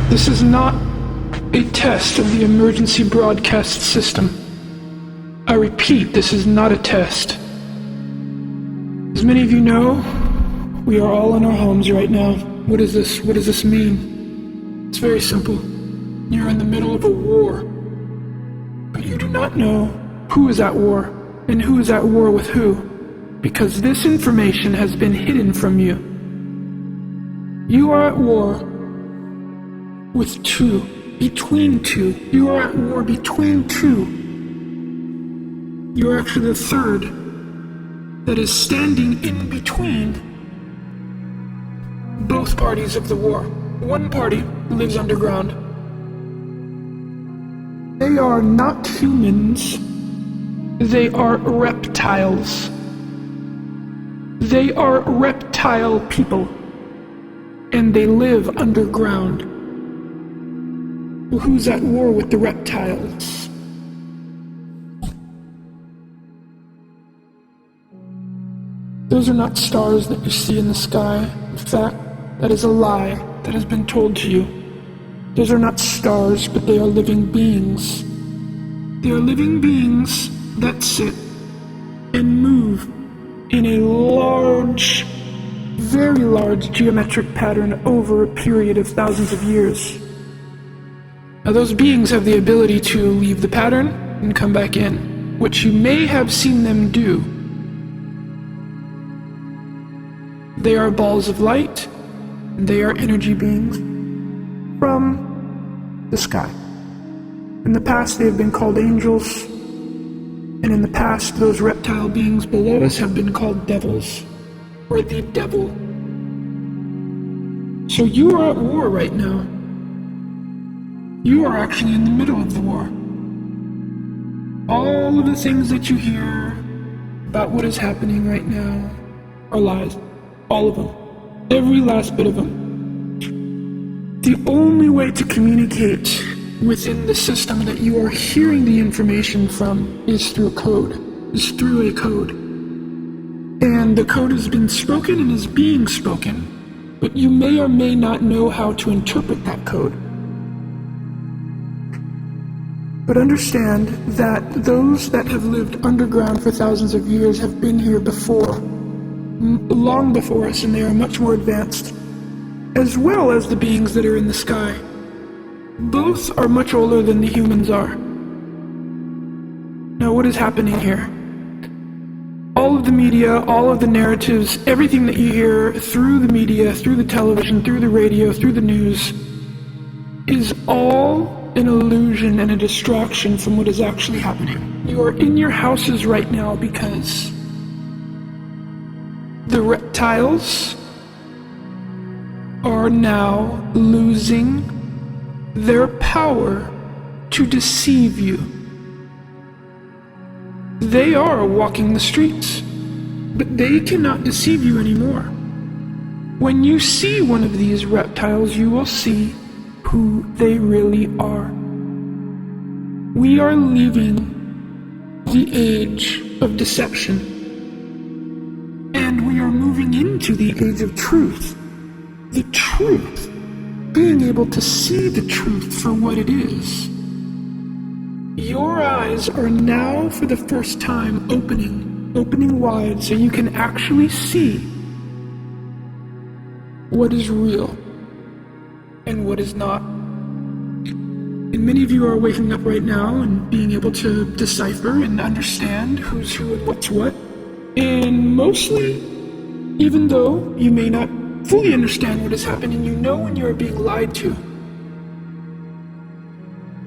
This is not a test of the emergency broadcast system. I repeat, this is not a test. As many of you know, we are all in our homes right now. What does this mean? It's very simple. You're in the middle of a war. But you do not know who is at war and who is at war with who, because this information has been hidden from you. You are at war with two, between two. You are at war between two. You're actually the third that is standing in between both parties of the war. One party lives underground. They are not humans. They are reptiles. They are reptile people. And they live underground. Well, who's at war with the reptiles? Those are not stars that you see in the sky. In fact, that is a lie that has been told to you. Those are not stars, but they are living beings. They are living beings that sit and move in a large, very large geometric pattern over a period of thousands of years. Now, those beings have the ability to leave the pattern and come back in, which you may have seen them do. They are balls of light. They are energy beings from the sky. In the past, they have been called angels, and in the past, those reptile beings below us have been called devils, or the devil. So you are at war right now. You are actually in the middle of the war. All of the things that you hear about what is happening right now are lies. All of them. Every last bit of them. The only way to communicate within the system that you are hearing the information from is through a code. And the code has been spoken and is being spoken, but you may or may not know how to interpret that code. But understand that those that have lived underground for thousands of years have been here before, long before us, and they are much more advanced, as well as the beings that are in the sky. Both are much older than the humans are. Now, what is happening here? All of the media, all of the narratives, everything that you hear through the media, through the television, through the radio, through the news, is all an illusion and a distraction from what is actually happening. You are in your houses right now because the reptiles are now losing their power to deceive you. They are walking the streets, but they cannot deceive you anymore. When you see one of these reptiles, you will see who they really are. We are leaving the age of deception, and we are moving into the age of truth. The truth, being able to see the truth for what it is. Your eyes are now for the first time opening wide so you can actually see what is real and what is not. And many of you are waking up right now and being able to decipher and understand who's who and what's what. And mostly, even though you may not fully understand what is happening, you know when you're being lied to.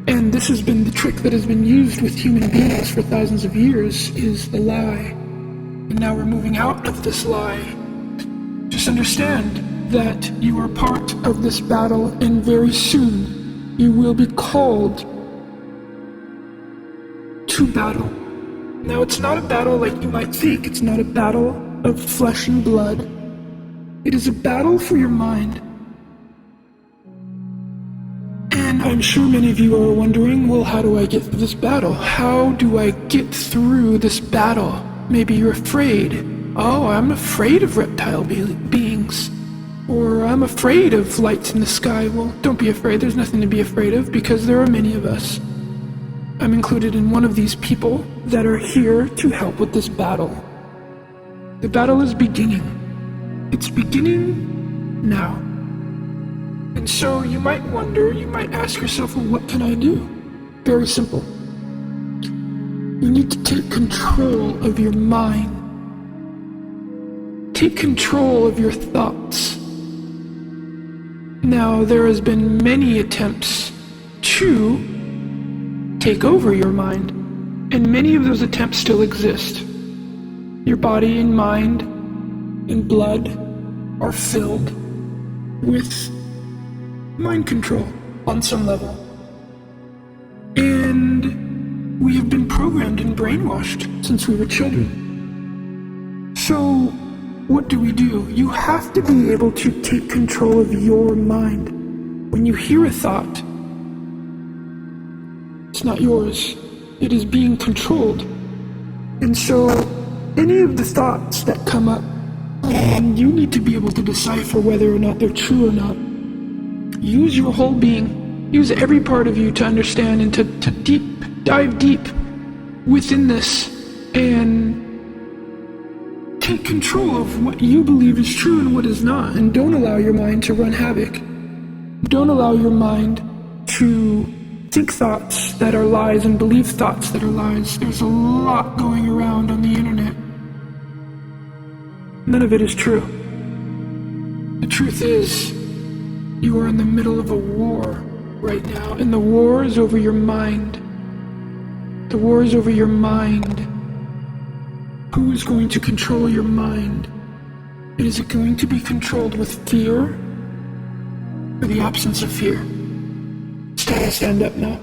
And this has been the trick that has been used with human beings for thousands of years, is the lie. And now we're moving out of this lie. Just understand that you are part of this battle, and very soon you will be called to battle. Now, it's not a battle like you might think. It's not a battle of flesh and blood. It is a battle for your mind. And I'm sure many of you are wondering, well, how do I get through this battle? How do I get through this battle? Maybe you're afraid. Oh, I'm afraid of reptile beings. Or I'm afraid of lights in the sky. Well, don't be afraid. There's nothing to be afraid of because there are many of us. I'm included in one of these people that are here to help with this battle. The battle is beginning. It's beginning now. And so you might wonder, you might ask yourself, well, what can I do? Very simple. You need to take control of your mind. Take control of your thoughts. Now, there has been many attempts to take over your mind, and many of those attempts still exist. Your body and mind and blood are filled with mind control on some level. And we have been programmed and brainwashed since we were children. So, what do? You have to be able to take control of your mind. When you hear a thought, it's not yours. It is being controlled. And so, any of the thoughts that come up, you need to be able to decipher whether or not they're true or not. Use your whole being. Use every part of you to understand and to dive deep within this and take control of what you believe is true and what is not. And don't allow your mind to run havoc. Don't allow your mind to think thoughts that are lies and believe thoughts that are lies. There's a lot going around on the internet. None of it is true. The truth is, you are in the middle of a war right now, and the war is over your mind. The war is over your mind. Who is going to control your mind? And is it going to be controlled with fear or the absence of fear? Stand up now.